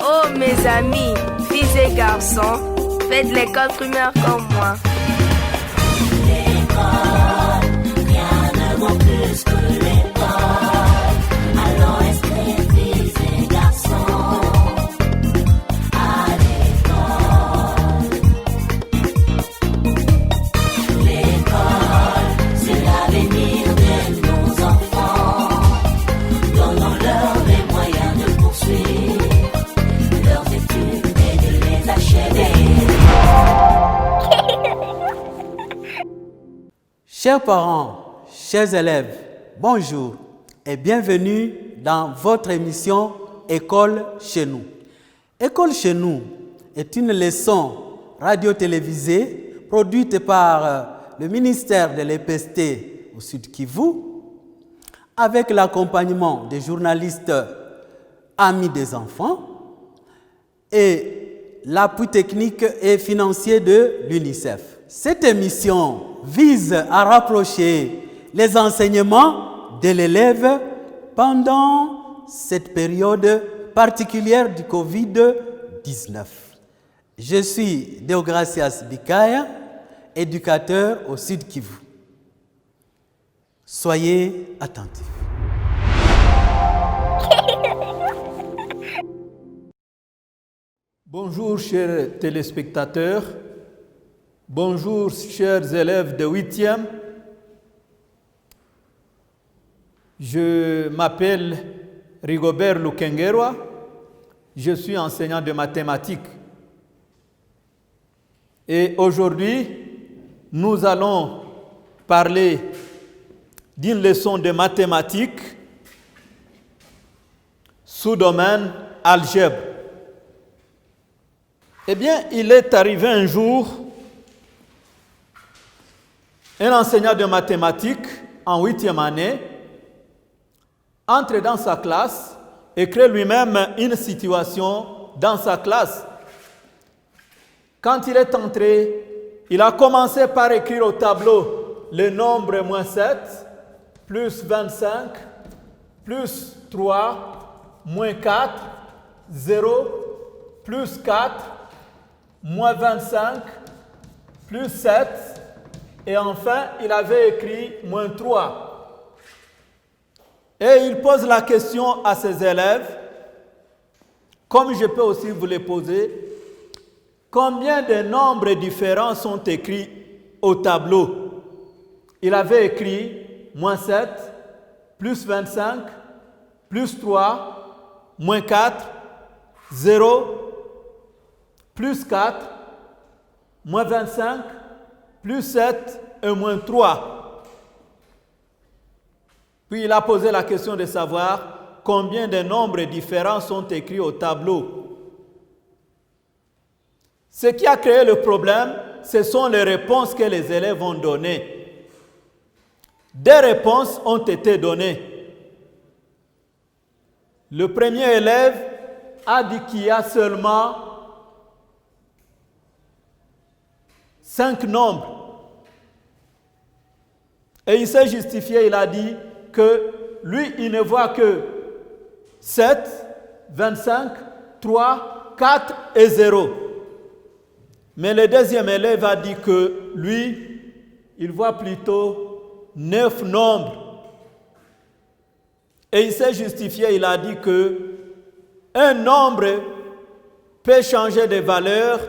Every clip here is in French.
Oh mes amis, filles et garçons, faites l'école primaire comme moi. L'école, rien ne vaut plus que l'école. Allons inscrire filles et garçons à l'école. L'école, c'est l'avenir de nos enfants. Donnons-leur les moyens de poursuivre leurs études et de les achever. Chers parents, chers élèves, bonjour et bienvenue dans votre émission École chez nous. École chez nous est une leçon radio-télévisée produite par le ministère de l'EPST au Sud Kivu avec l'accompagnement des journalistes amis des enfants et l'appui technique et financier de l'UNICEF. Cette émission vise à rapprocher les enseignements de l'élève pendant cette période particulière du Covid-19. Je suis Deogracias Bikaya, éducateur au Sud Kivu. Soyez attentifs. Bonjour chers téléspectateurs, bonjour chers élèves de 8e. Je m'appelle Rigobert Lukengerwa, je suis enseignant de mathématiques. Et aujourd'hui, nous allons parler d'une leçon de mathématiques sous domaine algèbre. Eh bien, il est arrivé un jour, un enseignant de mathématiques en 8e année entre dans sa classe et crée lui-même une situation dans sa classe. Quand il est entré, il a commencé par écrire au tableau le nombre moins 7, plus 25, plus 3, moins 4, 0, plus 4, moins 25, plus 7, et enfin, il avait écrit moins 3. Et il pose la question à ses élèves, comme je peux aussi vous les poser, combien de nombres différents sont écrits au tableau? Il avait écrit moins 7, plus 25, plus 3, moins 4, 0, plus 4, moins 25, plus 7 et moins 3. Puis il a posé la question de savoir combien de nombres différents sont écrits au tableau. Ce qui a créé le problème, ce sont les réponses que les élèves ont données. Des réponses ont été données. Le premier élève a dit qu'il y a seulement 5 nombres. Et il s'est justifié, il a dit que lui, il ne voit que 7, 25, 3, 4 et 0. Mais le deuxième élève a dit que lui, il voit plutôt 9 nombres. Et il s'est justifié, il a dit que un nombre peut changer de valeur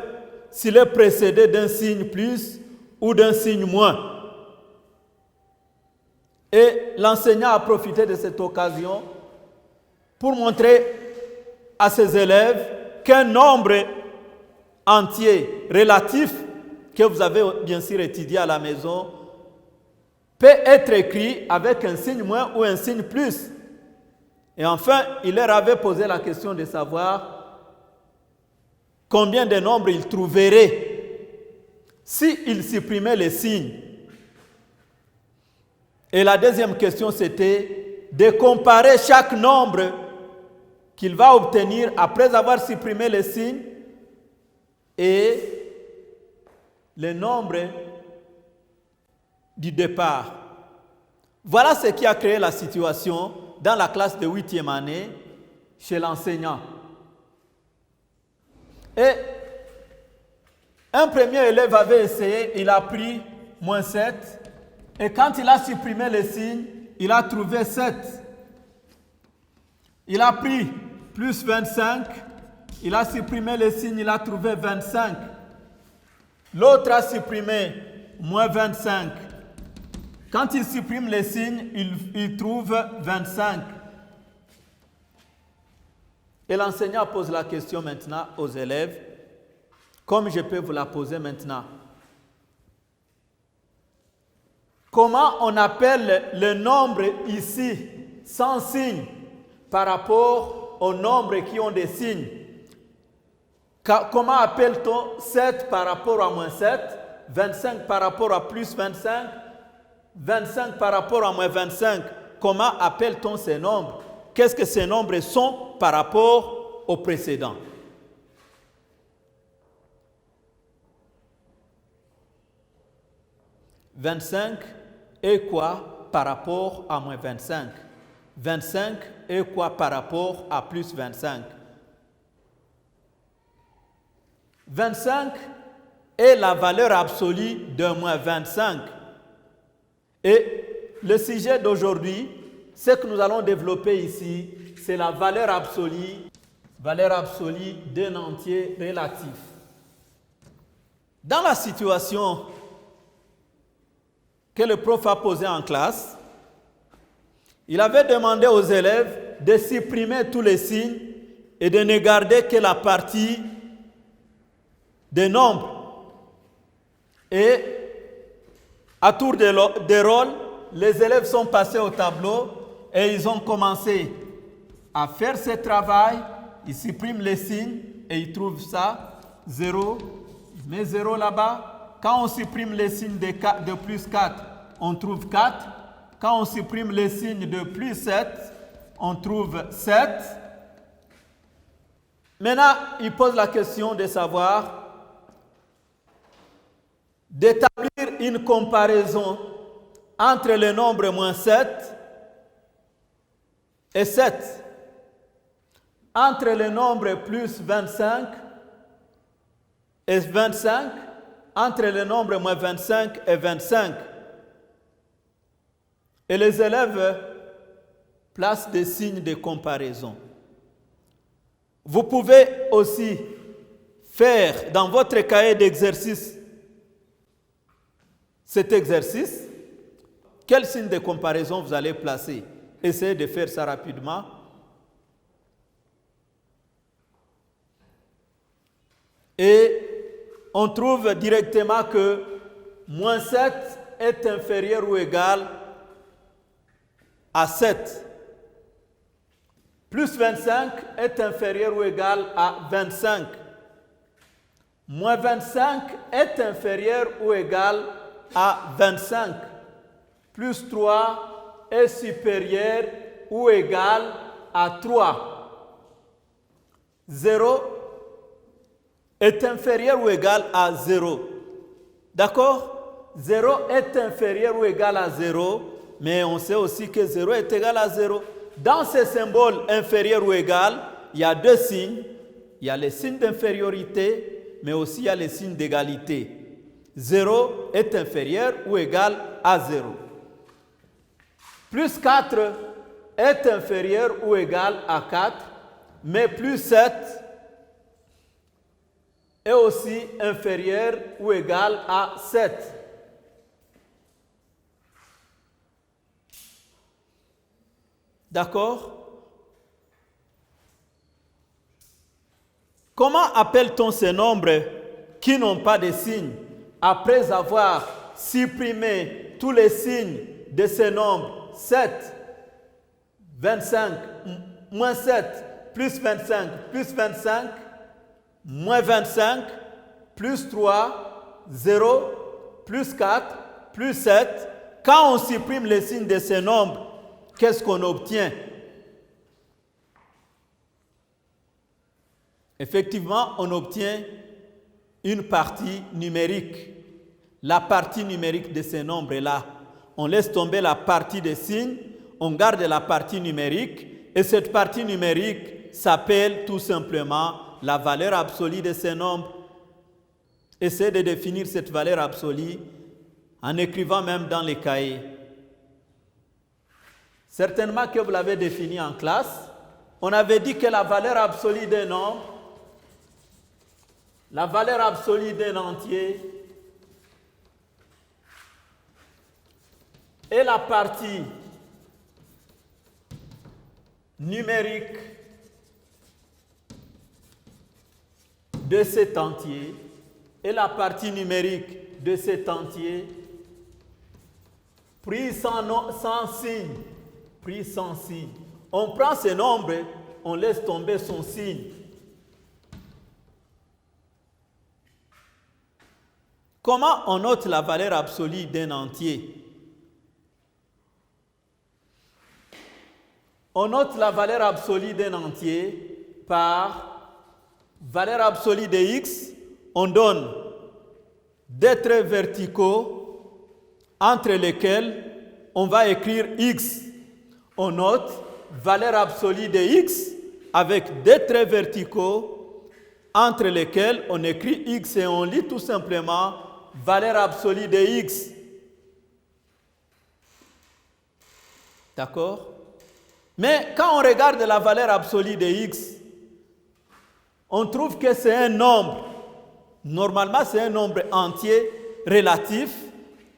s'il est précédé d'un signe plus ou d'un signe moins. Et l'enseignant a profité de cette occasion pour montrer à ses élèves qu'un nombre entier relatif, que vous avez bien sûr étudié à la maison, peut être écrit avec un signe moins ou un signe plus. Et enfin, il leur avait posé la question de savoir combien de nombres ils trouveraient s'ils supprimaient les signes. Et la deuxième question, c'était de comparer chaque nombre qu'il va obtenir après avoir supprimé les signes et le nombre du départ. Voilà ce qui a créé la situation dans la classe de 8e année chez l'enseignant. Et un premier élève avait essayé, il a pris moins 7. Et quand il a supprimé les signes, il a trouvé 7. Il a pris plus 25. Il a supprimé les signes, il a trouvé 25. L'autre a supprimé moins 25. Quand il supprime les signes, il trouve 25. Et l'enseignant pose la question maintenant aux élèves, comme je peux vous la poser maintenant. Comment on appelle le nombre ici sans signe par rapport aux nombres qui ont des signes? Comment appelle-t-on 7 par rapport à moins 7, 25 par rapport à plus 25, 25 par rapport à moins 25? Comment appelle-t-on ces nombres? Qu'est-ce que ces nombres sont par rapport aux précédents? « 25 est quoi par rapport à moins 25? 25 est quoi par rapport à plus 25? 25 est la valeur absolue de moins 25. Et le sujet d'aujourd'hui, ce que nous allons développer ici, c'est la valeur absolue d'un entier relatif. Dans la situation que le prof a posée en classe, il avait demandé aux élèves de supprimer tous les signes et de ne garder que la partie des nombres. Et à tour de rôle, les élèves sont passés au tableau et ils ont commencé à faire ce travail. Ils suppriment les signes et ils trouvent ça, 0, ils mettent 0 là-bas. Quand on supprime les signes de plus 4, on trouve 4. Quand on supprime les signes de plus 7, on trouve 7. Maintenant, il pose la question de savoir, d'établir une comparaison entre le nombre moins 7 et 7, entre le nombre plus 25 et 25, entre le nombre moins 25 et 25. Et les élèves placent des signes de comparaison. Vous pouvez aussi faire dans votre cahier d'exercice cet exercice. Quel signe de comparaison vous allez placer? Essayez de faire ça rapidement. Et on trouve directement que moins 7 est inférieur ou égal à 7. Plus 25 est inférieur ou égal à 25. Moins 25 est inférieur ou égal à 25. Plus 3 est supérieur ou égal à 3. 0 est inférieur ou égal à 0. D'accord? 0 est inférieur ou égal à 0, mais on sait aussi que 0 est égal à 0. Dans ces symboles inférieur ou égal, il y a deux signes. Il y a les signes d'infériorité, mais aussi il y a les signes d'égalité. 0 est inférieur ou égal à 0. Plus 4 est inférieur ou égal à 4, mais plus 7 est aussi inférieur ou égal à 7. D'accord? Comment appelle-t-on ces nombres qui n'ont pas de signes après avoir supprimé tous les signes de ces nombres? 7, 25, moins 7, plus 25, plus 25, moins 25, plus 3, 0, plus 4, plus 7. Quand on supprime les signes de ces nombres, qu'est-ce qu'on obtient? Effectivement, on obtient une partie numérique. La partie numérique de ces nombres-là. On laisse tomber la partie des signes, on garde la partie numérique, et cette partie numérique s'appelle tout simplement la valeur absolue de ces nombres. Essayez de définir cette valeur absolue en écrivant même dans les cahiers. Certainement que vous l'avez défini en classe. On avait dit que la valeur absolue d'un nombre, la valeur absolue d'un entier est la partie numérique de cet entier et la partie numérique de cet entier pris sans signe. Pris sans signe. On prend ce nombre, on laisse tomber son signe. Comment on note la valeur absolue d'un entier? On note la valeur absolue d'un entier par valeur absolue de x. On donne des traits verticaux entre lesquels on va écrire x. On note valeur absolue de x avec des traits verticaux entre lesquels on écrit x et on lit tout simplement valeur absolue de x. D'accord? Mais quand on regarde la valeur absolue de x, on trouve que c'est un nombre. Normalement, c'est un nombre entier relatif,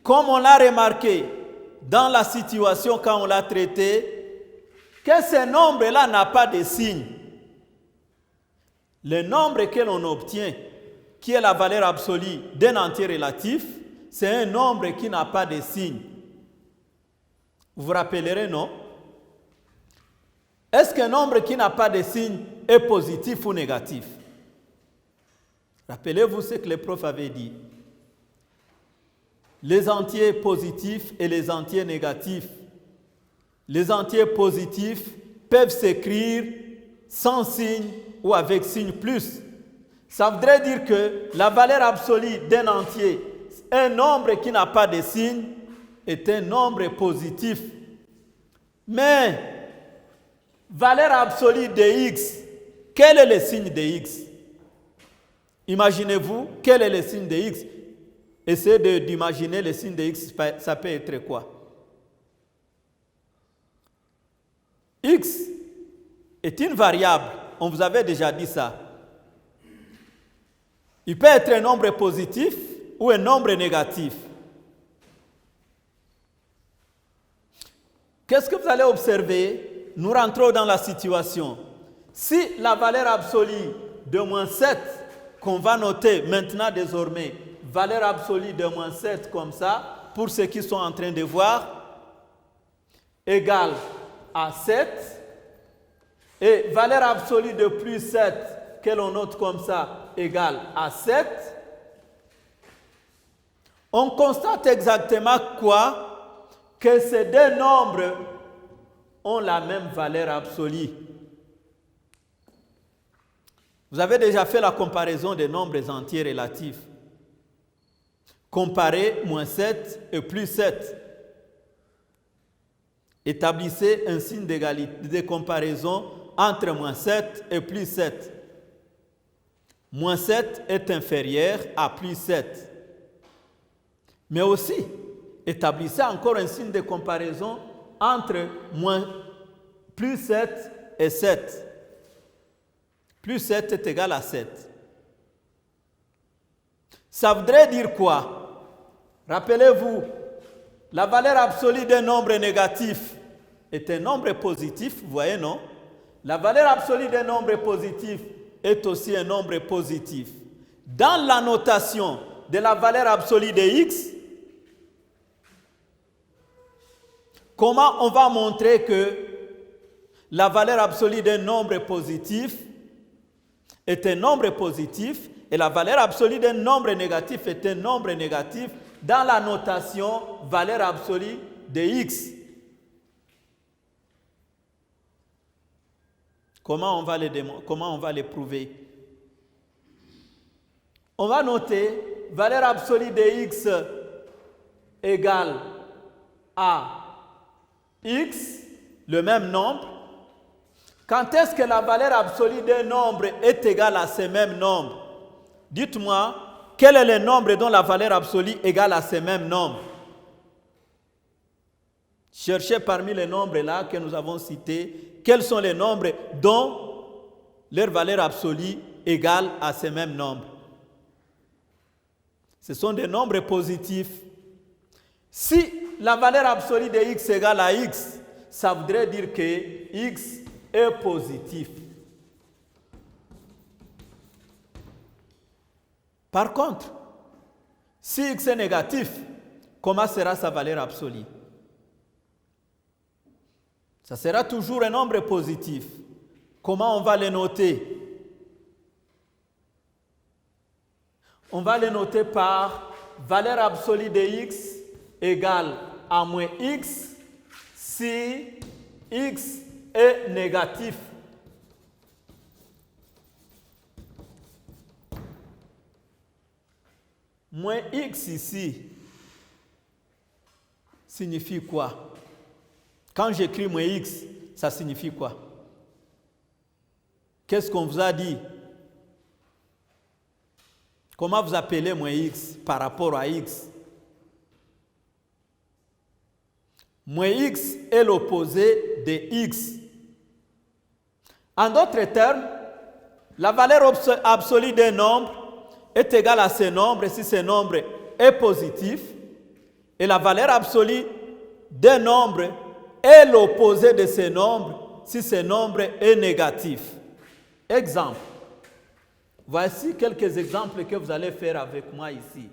comme on l'a remarqué dans la situation quand on l'a traité, que ce nombre-là n'a pas de signe. Le nombre que l'on obtient, qui est la valeur absolue d'un entier relatif, c'est un nombre qui n'a pas de signe. Vous vous rappellerez, non? Est-ce qu'un nombre qui n'a pas de signe est positif ou négatif? Rappelez-vous ce que le prof avait dit. Les entiers positifs et les entiers négatifs. Les entiers positifs peuvent s'écrire sans signe ou avec signe plus. Ça voudrait dire que la valeur absolue d'un entier, un nombre qui n'a pas de signe, est un nombre positif. Mais, valeur absolue de x, quel est le signe de x? Imaginez-vous, quel est le signe de x? Essayez d'imaginer le signe de x, ça peut être quoi? X est une variable, on vous avait déjà dit ça. Il peut être un nombre positif ou un nombre négatif. Qu'est-ce que vous allez observer? Nous rentrons dans la situation. Si la valeur absolue de moins 7, qu'on va noter maintenant désormais, valeur absolue de moins 7 comme ça, pour ceux qui sont en train de voir, égale à 7, et valeur absolue de plus 7, que l'on note comme ça, égale à 7, on constate exactement quoi? Que ces deux nombres ont la même valeur absolue. Vous avez déjà fait la comparaison des nombres entiers relatifs. Comparez moins 7 et plus 7. Établissez un signe d'égalité, de comparaison entre moins 7 et plus 7. Moins 7 est inférieur à plus 7. Mais aussi, établissez encore un signe de comparaison entre plus 7 et 7. Plus 7 est égal à 7. Ça voudrait dire quoi? Rappelez-vous, la valeur absolue d'un nombre négatif est un nombre positif, vous voyez, non? La valeur absolue d'un nombre positif est aussi un nombre positif. Dans la notation de la valeur absolue de x, comment on va montrer que la valeur absolue d'un nombre positif est un nombre positif et la valeur absolue d'un nombre négatif est un nombre négatif dans la notation valeur absolue de x? Comment on va le prouver? On va noter valeur absolue de x égale à x, le même nombre, Quand est-ce que la valeur absolue d'un nombre est égale à ce même nombre? Dites-moi, quel est le nombre dont la valeur absolue est égale à ce même nombre? Cherchez parmi les nombres là que nous avons cités, quels sont les nombres dont leur valeur absolue est égale à ce même nombre. Ce sont des nombres positifs. Si la valeur absolue de x est égale à x, ça voudrait dire que x est positif. Par contre, si x est négatif, comment sera sa valeur absolue? Ça sera toujours un nombre positif. Comment on va le noter? On va le noter par valeur absolue de x égale à moins x si x est négatif. Moins x ici signifie quoi? Quand j'écris moins x, ça signifie quoi? Qu'est-ce qu'on vous a dit? Comment vous appelez moins x par rapport à x? Moins x est l'opposé de x. En d'autres termes, la valeur absolue d'un nombre est égale à ce nombre si ce nombre est positif, et la valeur absolue d'un nombre est l'opposé de ce nombre si ce nombre est négatif. Exemple. Voici quelques exemples que vous allez faire avec moi ici.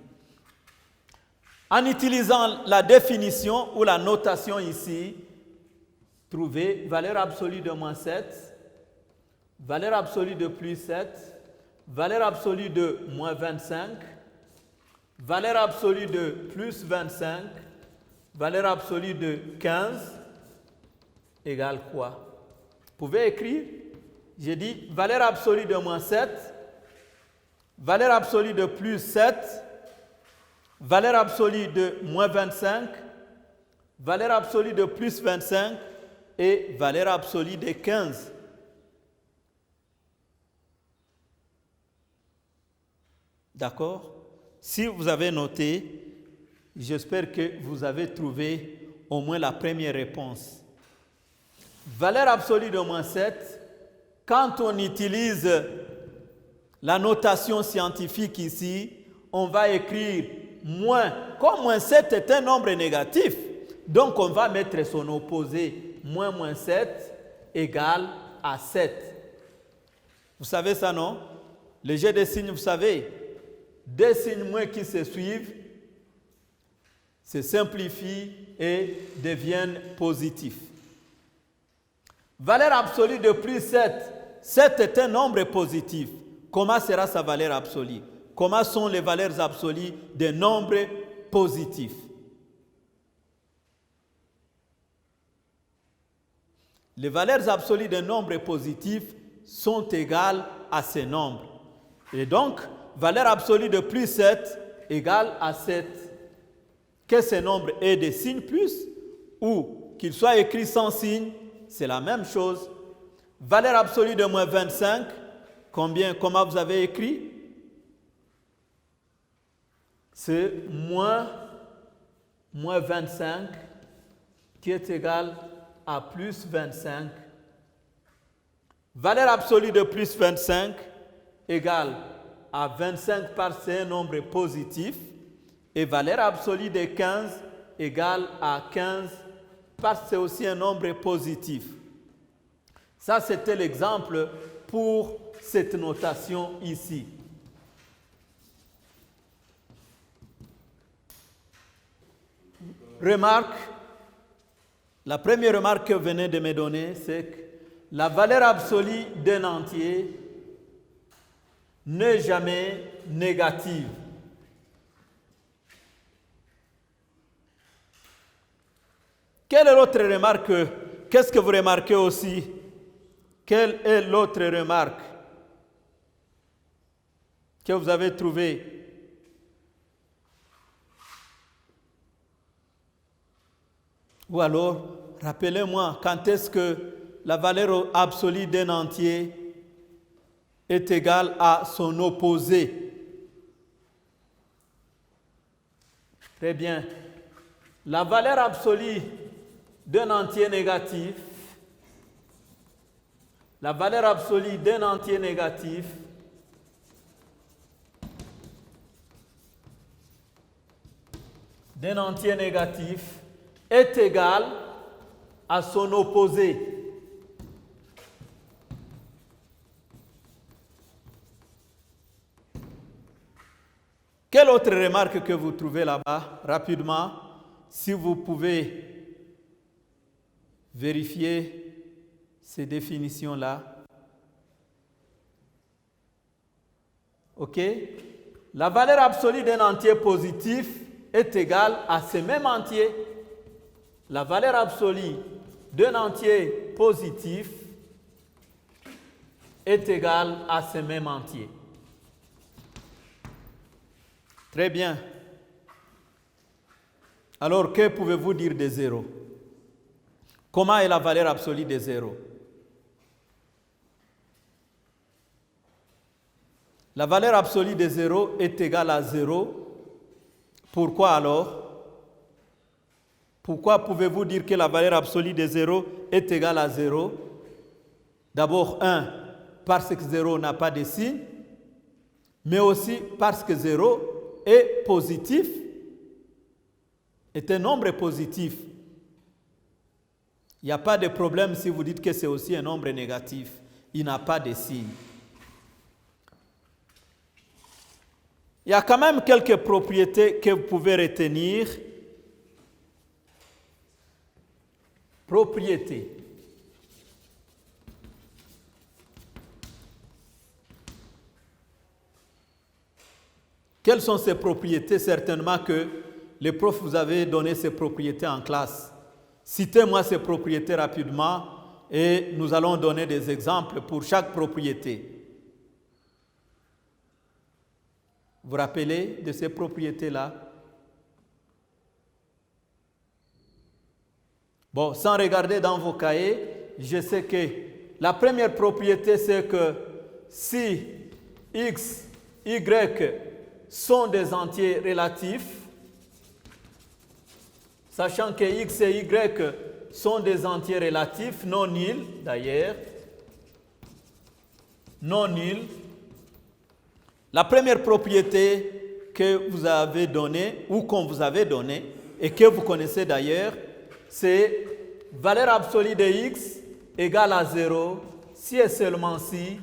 En utilisant la définition ou la notation ici, trouvez valeur absolue de moins 7, valeur absolue de plus 7, valeur absolue de moins 25, valeur absolue de plus 25, valeur absolue de 15, égale quoi? Vous pouvez écrire, j'ai dit valeur absolue de moins 7, valeur absolue de plus 7, valeur absolue de moins 25, valeur absolue de plus 25 et valeur absolue de 15. D'accord? Si vous avez noté, j'espère que vous avez trouvé au moins la première réponse. Valeur absolue de moins 7, quand on utilise la notation scientifique ici, on va écrire moins. Comme moins 7 est un nombre négatif, donc on va mettre son opposé. Moins 7 égale à 7. Vous savez ça, non? Le jeu des signes, vous savez, deux signes moins qui se suivent se simplifient et deviennent positifs. Valeur absolue de plus 7. 7 est un nombre positif. Comment sera sa valeur absolue? Comment sont les valeurs absolues des nombres positifs? Les valeurs absolues des nombres positifs sont égales à ces nombres. Et donc, valeur absolue de plus 7 égale à 7. Que ce nombre ait des signes plus ou qu'il soit écrit sans signe, c'est la même chose. Valeur absolue de moins 25, comment vous avez écrit? C'est moins 25 qui est égal à plus 25. Valeur absolue de plus 25 égale à 25 par c'est un nombre positif. Et valeur absolue de 15 égale à 15 parce que c'est aussi un nombre positif. Ça, c'était l'exemple pour cette notation ici. Remarque, la première remarque que vous venez de me donner, c'est que la valeur absolue d'un entier n'est jamais négative. Quelle est l'autre remarque? Qu'est-ce que vous remarquez aussi? Quelle est l'autre remarque que vous avez trouvée? Ou alors, rappelez-moi, quand est-ce que la valeur absolue d'un entier est égale à son opposé. Très bien. La valeur absolue d'un entier négatif, la valeur absolue d'un entier négatif est égale à son opposé. Quelle autre remarque que vous trouvez là-bas, rapidement, si vous pouvez vérifier ces définitions-là? OK? La valeur absolue d'un entier positif est égale à ce même entier. La valeur absolue d'un entier positif est égale à ce même entier. Très bien. Alors, que pouvez-vous dire de 0? Comment est la valeur absolue de 0? La valeur absolue de 0 est égale à 0. Pourquoi alors? Pourquoi pouvez-vous dire que la valeur absolue de 0 est égale à 0? D'abord, 1, parce que 0 n'a pas de signe, mais aussi parce que 0 est positif, est un nombre positif. Il n'y a pas de problème si vous dites que c'est aussi un nombre négatif. Il n'a pas de signe. Il y a quand même quelques propriétés que vous pouvez retenir. Propriétés. Quelles sont ces propriétés? Certainement que les profs vous avez donné ces propriétés en classe. Citez-moi ces propriétés rapidement et nous allons donner des exemples pour chaque propriété. Vous vous rappelez de ces propriétés-là? Bon, sans regarder dans vos cahiers, je sais que la première propriété, c'est que si x, y sont des entiers relatifs, sachant que x et y sont des entiers relatifs, non nuls d'ailleurs, non nuls, la première propriété que vous avez donnée ou qu'on vous avait donnée et que vous connaissez d'ailleurs, c'est valeur absolue de x égale à 0 si et seulement si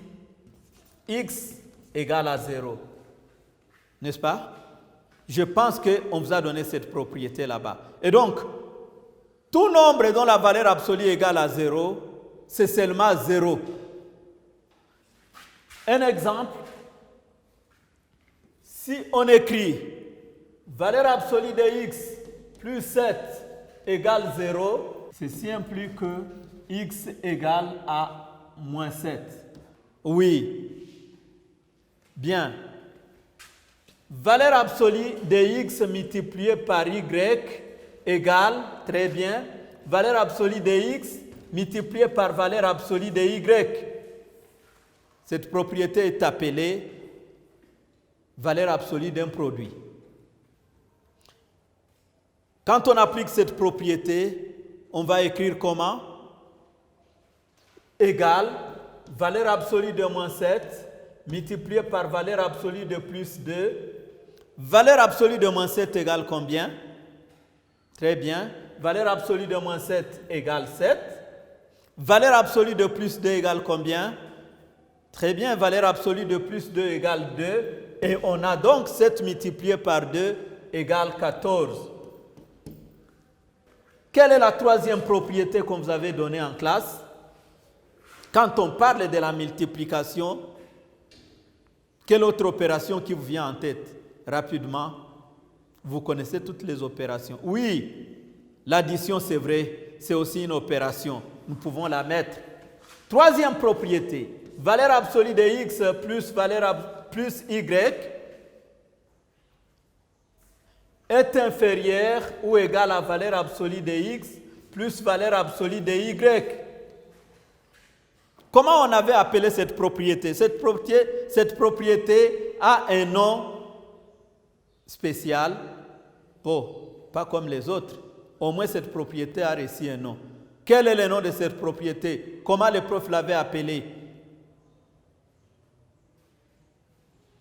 x égale à 0. N'est-ce pas? Je pense qu'on vous a donné cette propriété là-bas. Et donc, tout nombre dont la valeur absolue est égale à 0, c'est seulement 0. Un exemple, si on écrit valeur absolue de x plus 7 égale 0, c'est simple que x égale à moins 7. Oui. Bien. Valeur absolue de x multiplié par y égale, très bien, valeur absolue de x multiplié par valeur absolue de y. Cette propriété est appelée valeur absolue d'un produit. Quand on applique cette propriété, on va écrire comment? Égale valeur absolue de moins 7 multiplié par valeur absolue de plus 2. Valeur absolue de moins 7 égale combien? Très bien. Valeur absolue de moins 7 égale 7. Valeur absolue de plus 2 égale combien? Très bien. Valeur absolue de plus 2 égale 2. Et on a donc 7 multiplié par 2 égale 14. Quelle est la troisième propriété qu'on vous avait donnée en classe? Quand on parle de la multiplication, quelle autre opération qui vous vient en tête? Rapidement, vous connaissez toutes les opérations. Oui, l'addition, c'est vrai, c'est aussi une opération. Nous pouvons la mettre. Troisième propriété, valeur absolue de x plus y est inférieure ou égale à valeur absolue de x plus valeur absolue de y. Comment on avait appelé cette propriété? Cette propriété a un nom spécial. Bon, pas comme les autres. Au moins cette propriété a reçu un nom. Quel est le nom de cette propriété? Comment le prof l'avait appelé?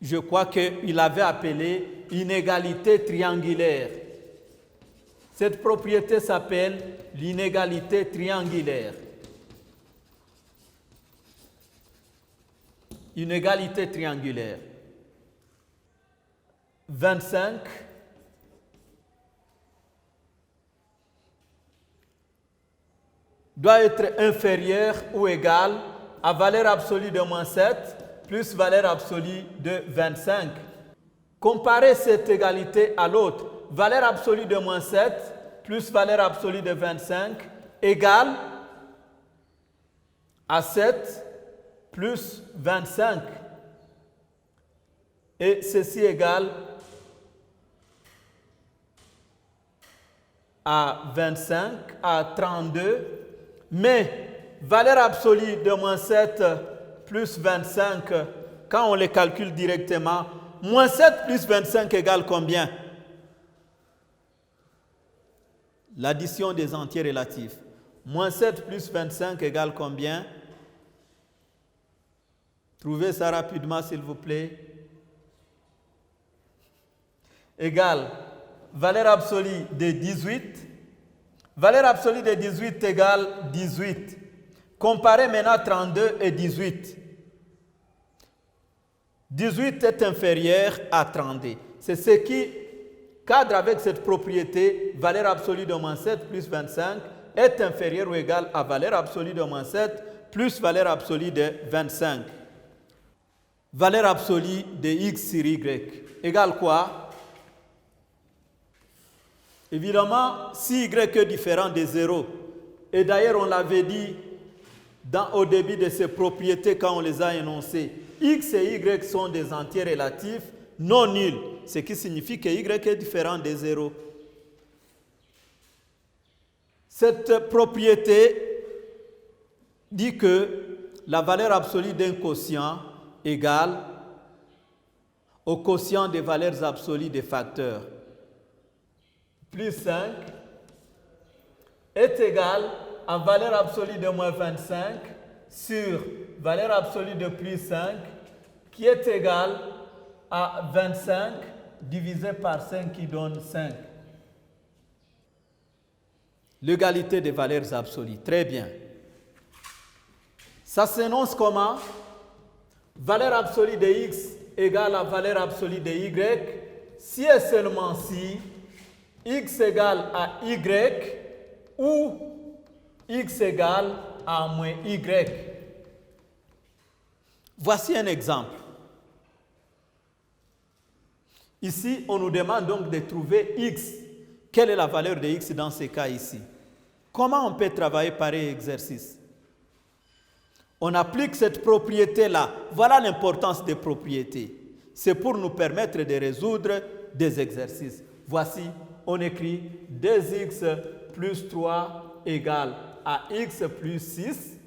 Je crois qu'il avait appelé inégalité triangulaire. Cette propriété s'appelle l'inégalité triangulaire. Inégalité triangulaire. 25 doit être inférieur ou égal à valeur absolue de moins 7 plus valeur absolue de 25. Comparez cette égalité à l'autre. Valeur absolue de moins 7 plus valeur absolue de 25 égale à 7 plus 25. Et ceci égale à 25, à 32. Mais valeur absolue de moins 7 plus 25, quand on les calcule directement, moins 7 plus 25 égale combien? L'addition des entiers relatifs. Moins 7 plus 25 égale combien? Trouvez ça rapidement, s'il vous plaît. Égale valeur absolue de 18. Valeur absolue de 18 égale 18. Comparez maintenant 32 et 18. 18 est inférieur à 32. C'est ce qui cadre avec cette propriété. Valeur absolue de moins 7 plus 25 est inférieur ou égal à valeur absolue de moins 7 plus valeur absolue de 25. Valeur absolue de x sur y égale quoi? Évidemment, si y est différent de 0, et d'ailleurs on l'avait dit au début de ces propriétés quand on les a énoncées, x et y sont des entiers relatifs non nuls, ce qui signifie que y est différent de 0. Cette propriété dit que la valeur absolue d'un quotient égale au quotient des valeurs absolues des facteurs. Plus 5 est égal à valeur absolue de moins 25 sur valeur absolue de plus 5 qui est égal à 25 divisé par 5 qui donne 5. L'égalité des valeurs absolues. Très bien. Ça s'énonce comment? Valeur absolue de x égale à valeur absolue de y si et seulement si x égale à y ou x égale à moins y. Voici un exemple. Ici, on nous demande donc de trouver x. Quelle est la valeur de x dans ces cas ici? Comment on peut travailler pareil exercice? On applique cette propriété-là. Voilà l'importance des propriétés. C'est pour nous permettre de résoudre des exercices. Voici, on écrit 2x plus 3 égale à x plus 6.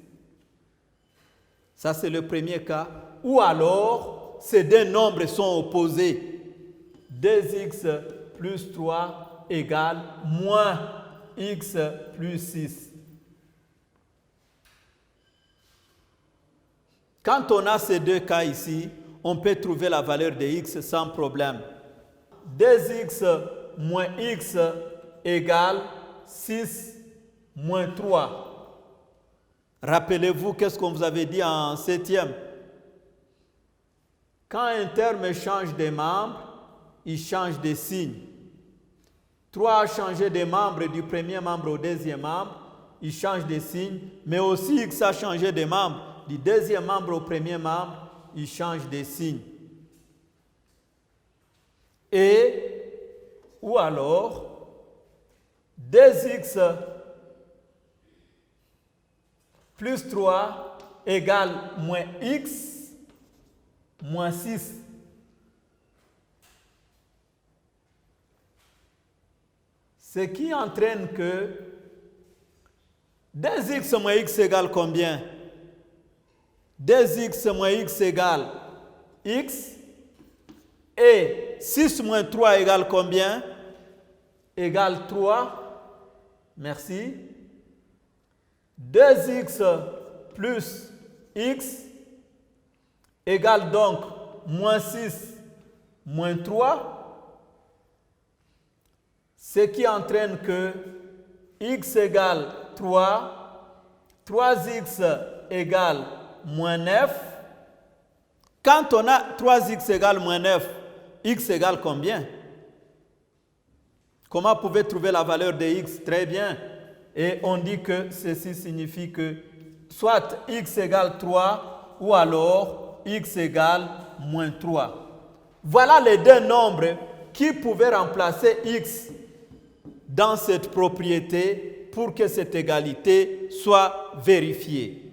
Ça, c'est le premier cas. Ou alors, ces deux nombres sont opposés. 2x plus 3 égale moins x plus 6. Quand on a ces deux cas ici, on peut trouver la valeur de x sans problème. 2x moins x égale 6 moins 3. Rappelez-vous qu'est-ce qu'on vous avait dit en 7e. Quand un terme change de membre, il change de signe. 3 a changé de membre du premier membre au deuxième membre, il change de signe, mais aussi x a changé de membre du deuxième membre au premier membre, il change de signe. Ou alors, 2x plus 3 égale moins x moins 6. Ce qui entraîne que 2x moins x égale combien? 2x moins x égale x. Et 6 moins 3 égale combien? Égale 3. Merci. 2x plus x égale donc moins 6 moins 3. Ce qui entraîne que x égale 3, 3x égale moins 9. Quand on a 3x égale moins 9, x égale combien? Comment pouvez-vous trouver la valeur de x? Très bien. Et on dit que ceci signifie que soit x égale 3 ou alors x égale moins 3. Voilà les deux nombres qui pouvaient remplacer x dans cette propriété pour que cette égalité soit vérifiée.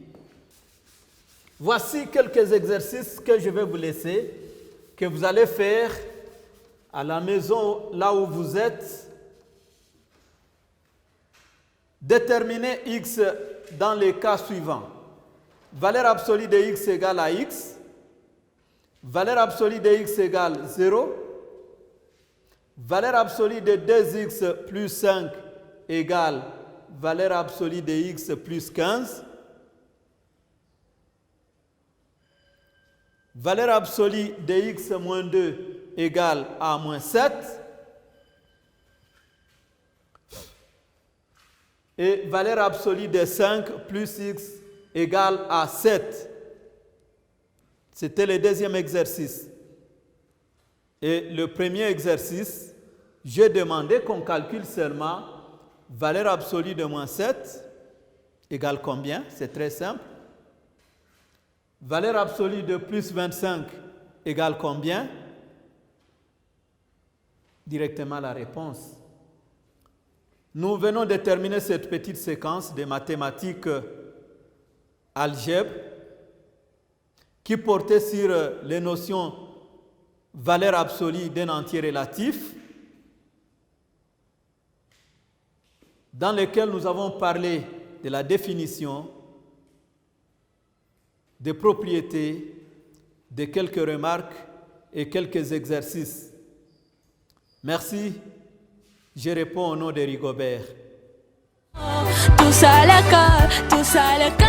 Voici quelques exercices que je vais vous laisser, que vous allez faire à la maison, là où vous êtes. Déterminez x dans les cas suivants. Valeur absolue de x égale à x. Valeur absolue de x égale 0. Valeur absolue de 2x plus 5 égale valeur absolue de x plus 15. Valeur absolue de x moins 2 égale à moins 7. Et valeur absolue de 5 plus x égale à 7. C'était le deuxième exercice. Et le premier exercice, j'ai demandé qu'on calcule seulement valeur absolue de moins 7 égale combien? C'est très simple. Valeur absolue de plus 25 égale combien? Directement la réponse. Nous venons de terminer cette petite séquence de mathématiques algèbre qui portait sur les notions valeur absolue d'un entier relatif, dans lesquelles nous avons parlé de la définition, des propriétés, de quelques remarques et quelques exercices. Merci. Je réponds au nom de Rigobert. Tous à l'école, tous à l'école.